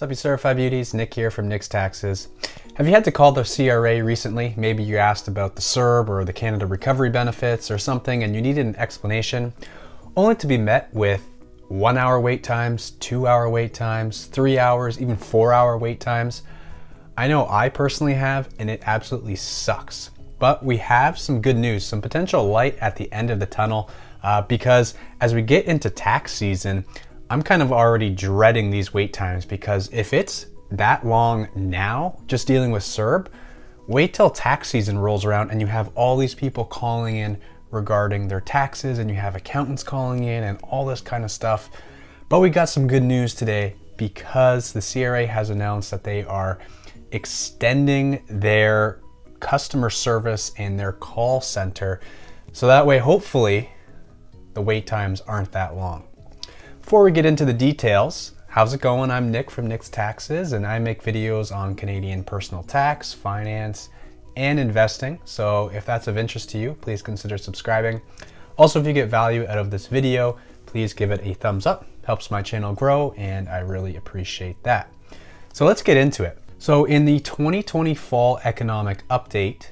What's up, you certified beauties? Nick here from Nick's Taxes. Have you had to call the CRA recently? Maybe you asked about the CRB or the Canada Recovery Benefits or something and you needed an explanation, only to be met with 1 hour wait times, 2 hour wait times, 3 hours, even 4 hour wait times. I know I personally have, and it absolutely sucks. But we have some good news, some potential light at the end of the tunnel, because as we get into tax season, I'm kind of already dreading these wait times, because if it's that long now, just dealing with CRB, wait till tax season rolls around and you have all these people calling in regarding their taxes, and you have accountants calling in and all this kind of stuff. But we got some good news today, because the CRA has announced that they are extending their customer service and their call center, so that way hopefully the wait times aren't that long. Before we get into the details, how's it going? I'm Nick from Nick's Taxes, and I make videos on Canadian personal tax, finance, and investing. So if that's of interest to you, please consider subscribing. Also, if you get value out of this video, please give it a thumbs up. Helps my channel grow, and I really appreciate that. So let's get into it. So in the 2020 Fall Economic Update,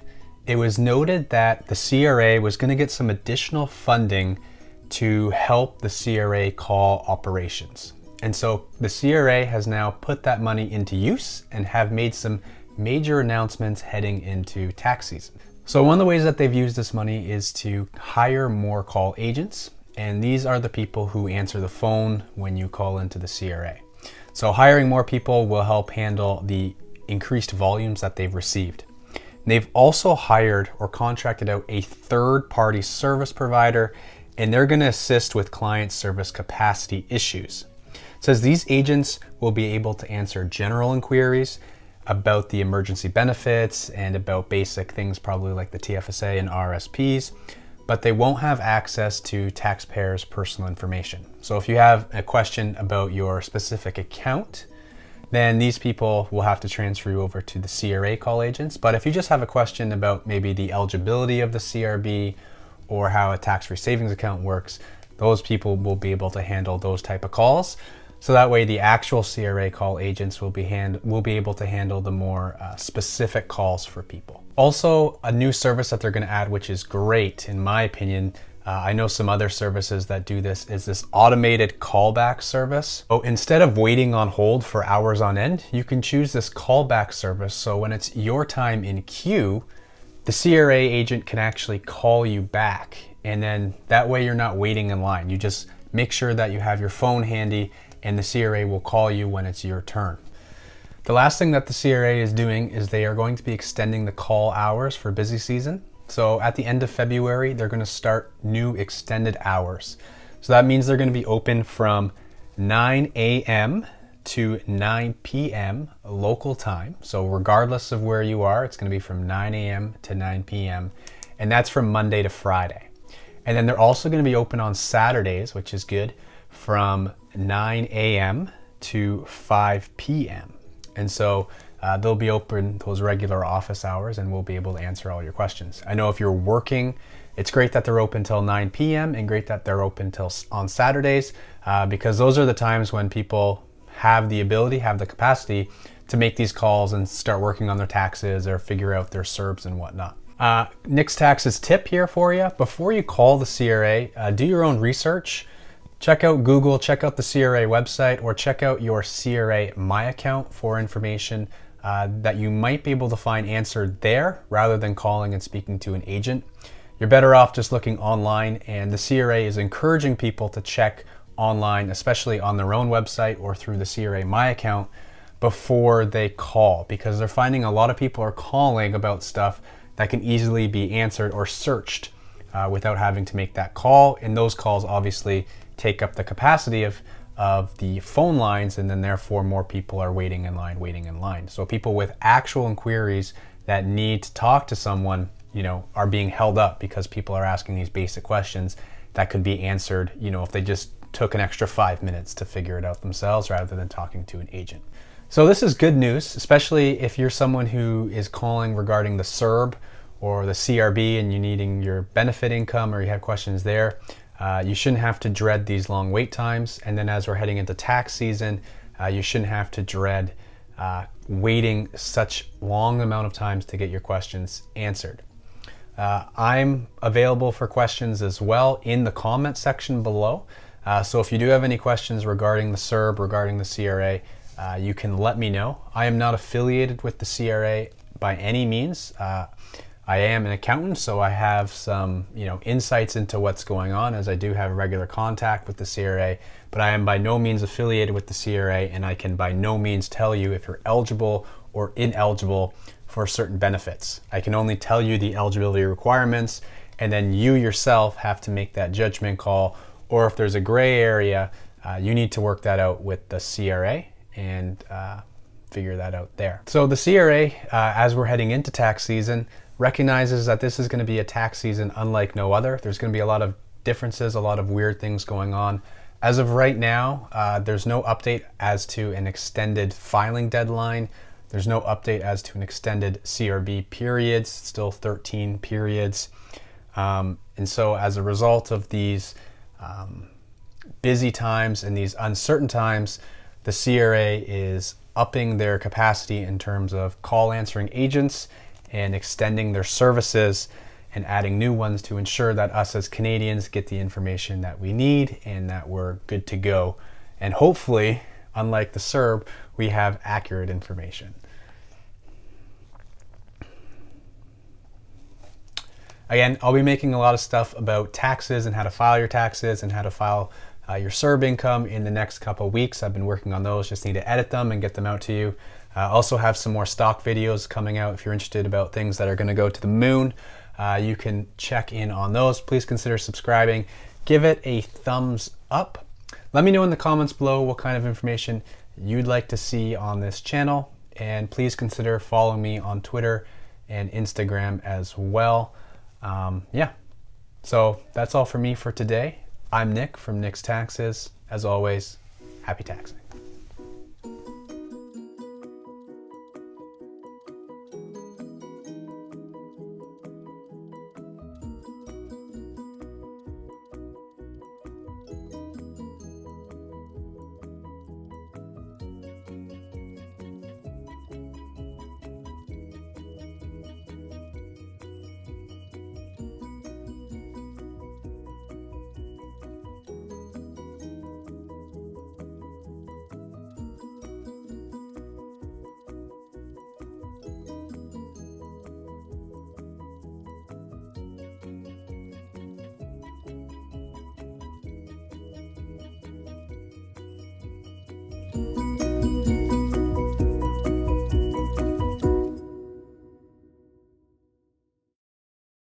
it was noted that the CRA was going to get some additional funding to help the CRA call operations. And so the CRA has now put that money into use and have made some major announcements heading into tax season. So one of the ways that they've used this money is to hire more call agents. And these are the people who answer the phone when you call into the CRA. So hiring more people will help handle the increased volumes that they've received. They've also hired or contracted out a third-party service provider, and they're going to assist with client service capacity issues. It says these agents will be able to answer general inquiries about the emergency benefits and about basic things, probably like the TFSA and RSPs, but they won't have access to taxpayers' personal information. So if you have a question about your specific account, then these people will have to transfer you over to the CRA call agents. But if you just have a question about maybe the eligibility of the CRB or how a tax-free savings account works, those people will be able to handle those type of calls. So that way the actual CRA call agents will be able to handle the more specific calls for people. Also, a new service that they're going to add, which is great in my opinion, I know some other services that do this, is this automated callback service. So instead of waiting on hold for hours on end, you can choose this callback service. So when it's your time in queue, the CRA agent can actually call you back. And then that way you're not waiting in line. You just make sure that you have your phone handy and the CRA will call you when it's your turn. The last thing that the CRA is doing is they are going to be extending the call hours for busy season. So at the end of February, they're going to start new extended hours. So that means they're going to be open from 9 a.m. to 9 p.m. local time. So regardless of where you are, it's going to be from 9 a.m. to 9 p.m. And that's from Monday to Friday. And then they're also going to be open on Saturdays, which is good, from 9 a.m. to 5 p.m. And so they'll be open those regular office hours, and we'll be able to answer all your questions. I know if you're working, it's great that they're open till 9 p.m. and great that they're open till on Saturdays, because those are the times when people have the ability, have the capacity to make these calls and start working on their taxes or figure out their CRBs and whatnot. Nick's Taxes tip here for you. Before you call the CRA, do your own research. Check out Google, check out the CRA website, or check out your CRA My Account for information that you might be able to find answered there rather than calling and speaking to an agent. You're better off just looking online, and the CRA is encouraging people to check online, especially on their own website or through the CRA My Account, before they call, because they're finding a lot of people are calling about stuff that can easily be answered or searched without having to make that call. And those calls obviously take up the capacity of the phone lines, and then therefore more people are waiting in line. So people with actual inquiries that need to talk to someone, are being held up because people are asking these basic questions that could be answered, if they just took an extra 5 minutes to figure it out themselves rather than talking to an agent. So this is good news, especially if you're someone who is calling regarding the CRB or the CRB and you're needing your benefit income, or you have questions there. You shouldn't have to dread these long wait times. And then as we're heading into tax season, you shouldn't have to dread waiting such long amount of times to get your questions answered. I'm available for questions as well in the comment section below. So if you do have any questions regarding the CRB, regarding the CRA, you can let me know. I am not affiliated with the CRA by any means. I am an accountant, so I have some insights into what's going on, as I do have regular contact with the CRA, but I am by no means affiliated with the CRA, and I can by no means tell you if you're eligible or ineligible for certain benefits. I can only tell you the eligibility requirements, and then you yourself have to make that judgment call, or if there's a gray area, you need to work that out with the CRA and figure that out there. So the CRA, as we're heading into tax season, recognizes that this is going to be a tax season unlike no other. There's going to be a lot of differences, a lot of weird things going on. As of right now, there's no update as to an extended filing deadline. There's no update as to an extended CRB periods, still 13 periods. And so as a result of these busy times and these uncertain times, the CRA is upping their capacity in terms of call answering agents and extending their services and adding new ones to ensure that us as Canadians get the information that we need and that we're good to go. And hopefully, unlike the CRB, we have accurate information. Again, I'll be making a lot of stuff about taxes and how to file your taxes and how to file your CRB income in the next couple of weeks. I've been working on those, just need to edit them and get them out to you. Also have some more stock videos coming out. If you're interested about things that are going to go to the moon, you can check in on those. Please consider subscribing. Give it a thumbs up. Let me know in the comments below what kind of information you'd like to see on this channel, and please consider following me on Twitter and Instagram as well. Yeah, so that's all for me for today. I'm Nick from Nick's Taxes. As always, happy taxing.